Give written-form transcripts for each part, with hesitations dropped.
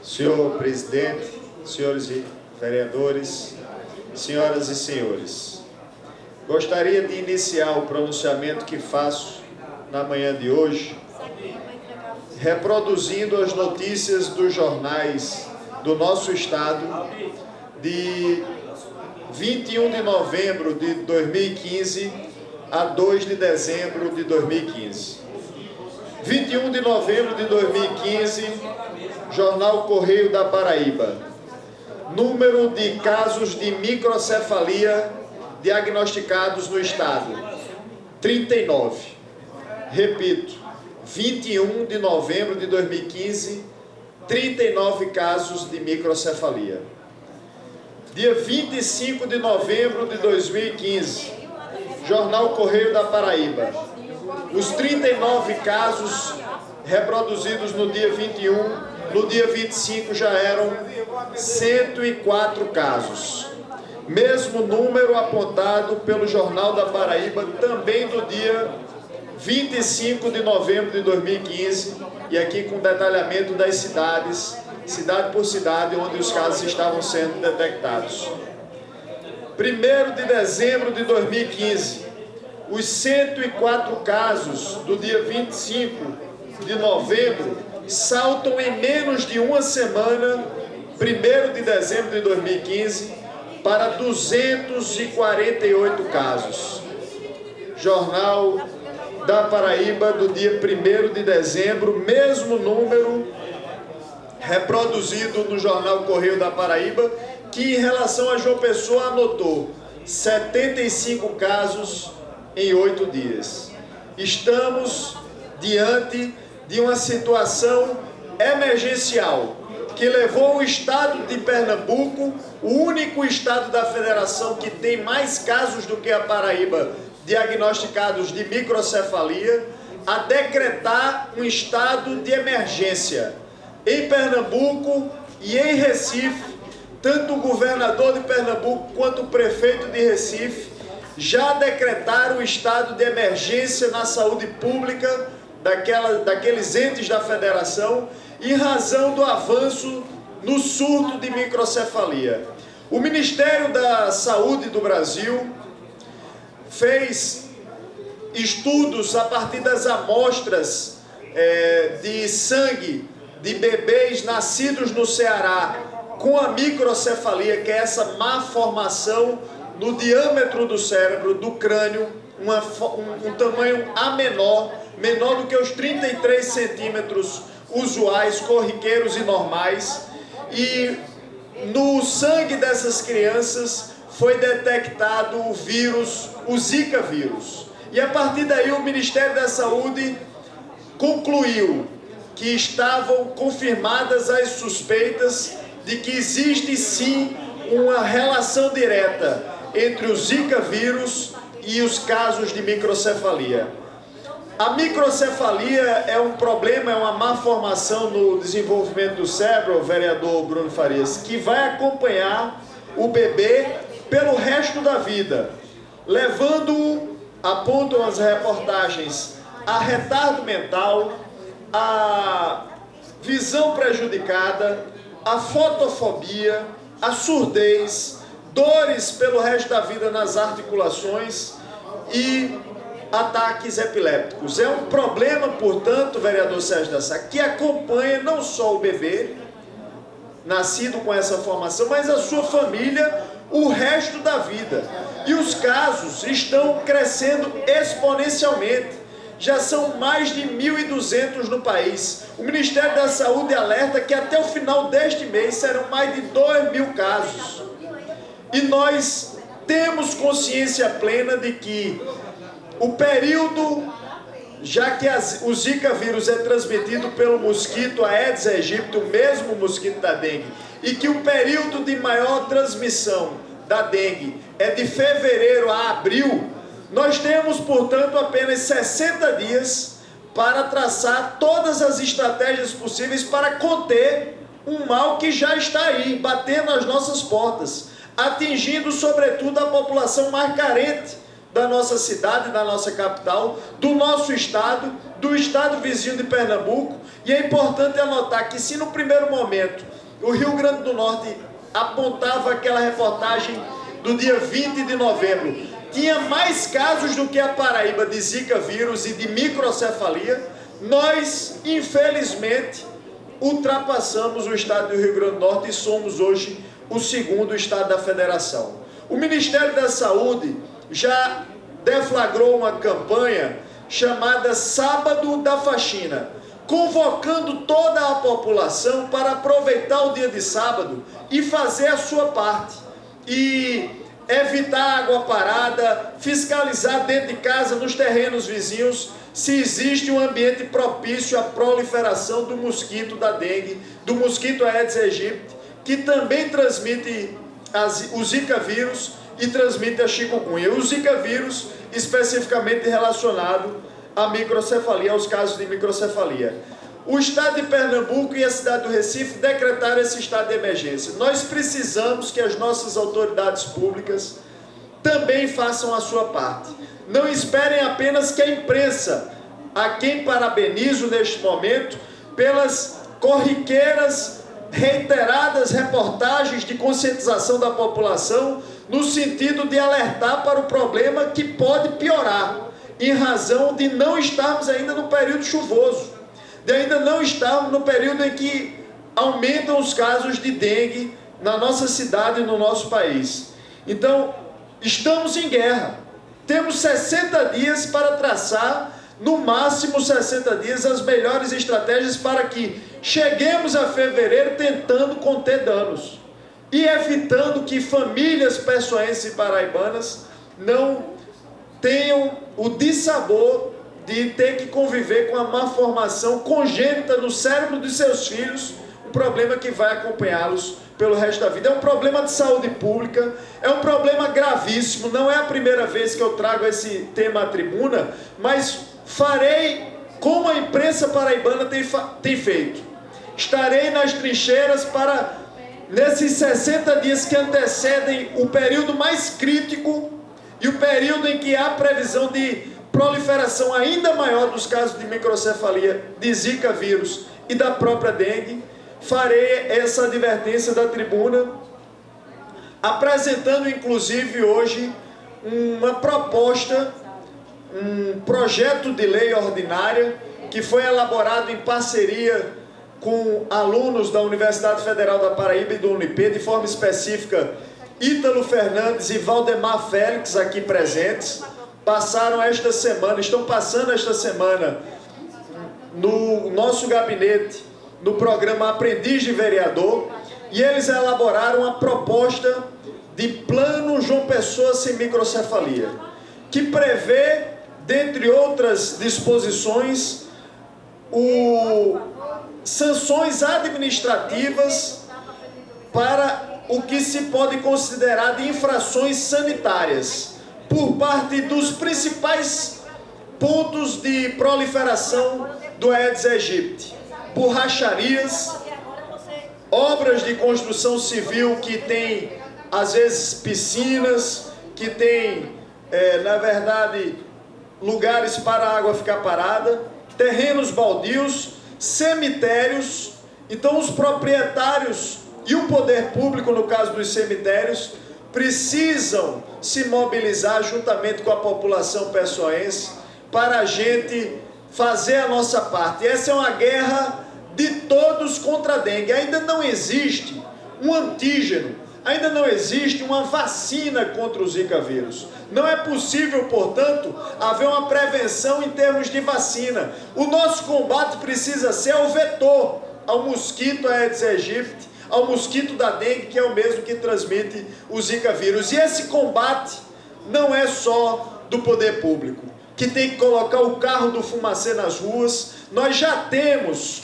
Senhor presidente, senhores vereadores, senhoras e senhores, gostaria de iniciar o pronunciamento que faço na manhã de hoje, reproduzindo as notícias dos jornais do nosso estado de 21 de novembro de 2015 a 2 de dezembro de 2015. 21 de novembro de 2015, Jornal Correio da Paraíba. Número de casos de microcefalia diagnosticados no estado: 39. Repito, 21 de novembro de 2015, 39 casos de microcefalia. Dia 25 de novembro de 2015, Jornal Correio da Paraíba. Os 39 casos reproduzidos no dia 21, no dia 25 já eram 104 casos. Mesmo número apontado pelo Jornal da Paraíba, também do dia 25 de novembro de 2015, e aqui com detalhamento das cidades, cidade por cidade, onde os casos estavam sendo detectados. 1º de dezembro de 2015, os 104 casos do dia 25 de novembro saltam em menos de uma semana, 1º de dezembro de 2015, para 248 casos. Jornal da Paraíba do dia 1º de dezembro, mesmo número reproduzido no Jornal Correio da Paraíba, que em relação a João Pessoa anotou 75 casos em 8 dias. Estamos diante de uma situação emergencial que levou o estado de Pernambuco, o único estado da federação que tem mais casos do que a Paraíba diagnosticados de microcefalia, a decretar um estado de emergência. Em Pernambuco e em Recife, tanto o governador de Pernambuco quanto o prefeito de Recife já decretaram o estado de emergência na saúde pública daqueles entes da federação, em razão do avanço no surto de microcefalia. O Ministério da Saúde do Brasil fez estudos a partir das amostras de sangue de bebês nascidos no Ceará com a microcefalia, que é essa má formação no diâmetro do cérebro, do crânio, um tamanho menor do que os 33 centímetros usuais, corriqueiros e normais. E no sangue dessas crianças foi detectado o vírus, o Zika vírus. E a partir daí o Ministério da Saúde concluiu que estavam confirmadas as suspeitas de que existe sim uma relação direta entre o Zika vírus e os casos de microcefalia. A microcefalia é um problema, é uma má formação no desenvolvimento do cérebro, vereador Bruno Farias, que vai acompanhar o bebê pelo resto da vida, levando-o, apontam as reportagens, a retardo mental, a visão prejudicada, a fotofobia, a surdez, dores pelo resto da vida nas articulações e ataques epilépticos. É um problema, portanto, vereador Sérgio da Sá, que acompanha não só o bebê nascido com essa formação, mas a sua família o resto da vida. E os casos estão crescendo exponencialmente. Já são mais de 1.200 no país. O Ministério da Saúde alerta que até o final deste mês serão mais de 2.000 casos. E nós temos consciência plena de que o período, já que o Zika vírus é transmitido pelo mosquito Aedes aegypti, o mesmo mosquito da dengue, e que o período de maior transmissão da dengue é de fevereiro a abril, nós temos, portanto, apenas 60 dias para traçar todas as estratégias possíveis para conter um mal que já está aí, batendo às nossas portas, atingindo, sobretudo, a população mais carente da nossa cidade, da nossa capital, do nosso estado, do estado vizinho de Pernambuco. E é importante anotar que se no primeiro momento O Rio Grande do Norte apontava aquela reportagem do dia 20 de novembro. Tinha mais casos do que a Paraíba de Zika vírus e de microcefalia. Nós, infelizmente, ultrapassamos o estado do Rio Grande do Norte e somos hoje o segundo estado da federação. O Ministério da Saúde já deflagrou uma campanha chamada Sábado da Faxina, convocando toda a população para aproveitar o dia de sábado e fazer a sua parte. E evitar água parada, fiscalizar dentro de casa, nos terrenos vizinhos, se existe um ambiente propício à proliferação do mosquito da dengue, do mosquito Aedes aegypti, que também transmite o Zika vírus e transmite a chikungunya. O Zika vírus especificamente relacionado à microcefalia, aos casos de microcefalia. O estado de Pernambuco e a cidade do Recife decretaram esse estado de emergência. Nós precisamos que as nossas autoridades públicas também façam a sua parte. Não esperem apenas que a imprensa, a quem parabenizo neste momento, pelas corriqueiras, reiteradas reportagens de conscientização da população, no sentido de alertar para o problema que pode piorar, em razão de não estarmos ainda no período chuvoso, de ainda não estarmos no período em que aumentam os casos de dengue na nossa cidade e no nosso país. Então, estamos em guerra. Temos 60 dias para traçar, no máximo 60 dias, as melhores estratégias para que cheguemos a fevereiro tentando conter danos e evitando que famílias pessoenses e paraibanas não tenham o dissabor de ter que conviver com a malformação congênita no cérebro de seus filhos, um problema que vai acompanhá-los pelo resto da vida. É um problema de saúde pública, é um problema gravíssimo, não é a primeira vez que eu trago esse tema à tribuna, mas farei como a imprensa paraibana tem feito. Estarei nas trincheiras para, nesses 60 dias que antecedem o período mais crítico e o período em que há previsão de proliferação ainda maior dos casos de microcefalia, de Zika vírus e da própria dengue, farei essa advertência da tribuna, apresentando inclusive hoje uma proposta, um projeto de lei ordinária que foi elaborado em parceria com alunos da Universidade Federal da Paraíba e do Unip, de forma específica Ítalo Fernandes e Valdemar Félix, aqui presentes, estão passando esta semana no nosso gabinete, no programa Aprendiz de Vereador, e eles elaboraram a proposta de Plano João Pessoa sem microcefalia, que prevê, dentre outras disposições, sanções administrativas para o que se pode considerar de infrações sanitárias, por parte dos principais pontos de proliferação do Aedes aegypti: borracharias, obras de construção civil que tem, às vezes, piscinas, que tem, na verdade, lugares para a água ficar parada, terrenos baldios, cemitérios. Então, os proprietários e o poder público, no caso dos cemitérios, precisam se mobilizar juntamente com a população pessoense para a gente fazer a nossa parte. Essa é uma guerra de todos contra a dengue. Ainda não existe um antígeno, ainda não existe uma vacina contra o Zika vírus. Não é possível, portanto, haver uma prevenção em termos de vacina. O nosso combate precisa ser ao vetor, ao mosquito Aedes aegypti, ao mosquito da dengue, que é o mesmo que transmite o Zika vírus. E esse combate não é só do poder público, que tem que colocar o carro do fumacê nas ruas. Nós já temos,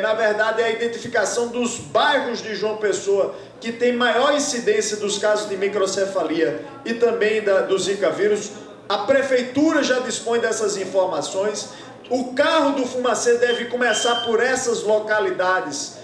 na verdade, a identificação dos bairros de João Pessoa que tem maior incidência dos casos de microcefalia e também do Zika vírus. A prefeitura já dispõe dessas informações. O carro do fumacê deve começar por essas localidades,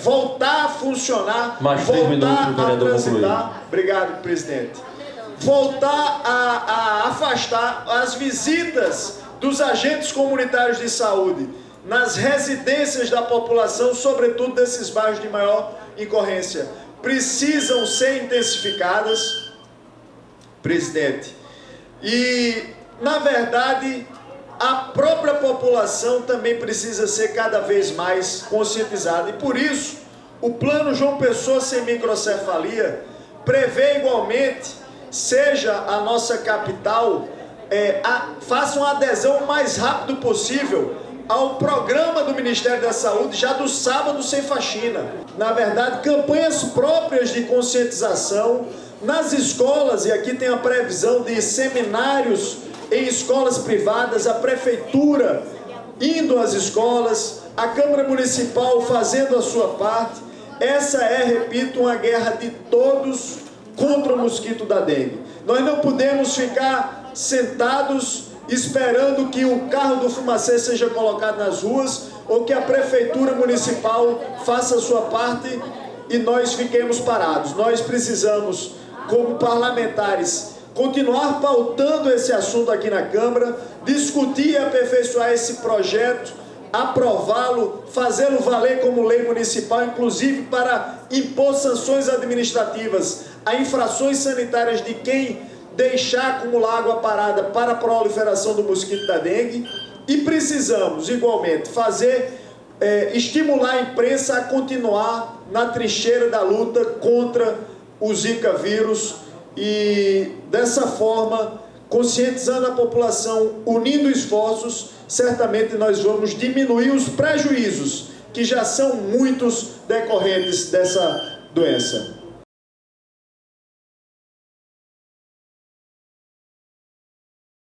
voltar a funcionar, voltar a transitar. Obrigado, presidente. Voltar a afastar as visitas dos agentes comunitários de saúde nas residências da população, sobretudo desses bairros de maior incorrência, precisam ser intensificadas, presidente. E, na verdade, a própria população também precisa ser cada vez mais conscientizada. E, por isso, o Plano João Pessoa Sem Microcefalia prevê igualmente, seja a nossa capital, faça uma adesão o mais rápido possível ao programa do Ministério da Saúde, já do Sábado Sem Faxina. Na verdade, campanhas próprias de conscientização nas escolas, e aqui tem a previsão de seminários em escolas privadas, a Prefeitura indo às escolas, a Câmara Municipal fazendo a sua parte. Essa é, repito, uma guerra de todos contra o mosquito da dengue. Nós não podemos ficar sentados esperando que o carro do Fumacê seja colocado nas ruas ou que a Prefeitura Municipal faça a sua parte e nós fiquemos parados. Nós precisamos, como parlamentares, continuar pautando esse assunto aqui na Câmara, discutir e aperfeiçoar esse projeto, aprová-lo, fazê-lo valer como lei municipal, inclusive para impor sanções administrativas a infrações sanitárias de quem deixar acumular água parada para a proliferação do mosquito da dengue. E precisamos, igualmente, estimular a imprensa a continuar na trincheira da luta contra o Zika vírus e, dessa forma, conscientizando a população, unindo esforços, certamente nós vamos diminuir os prejuízos, que já são muitos decorrentes dessa doença.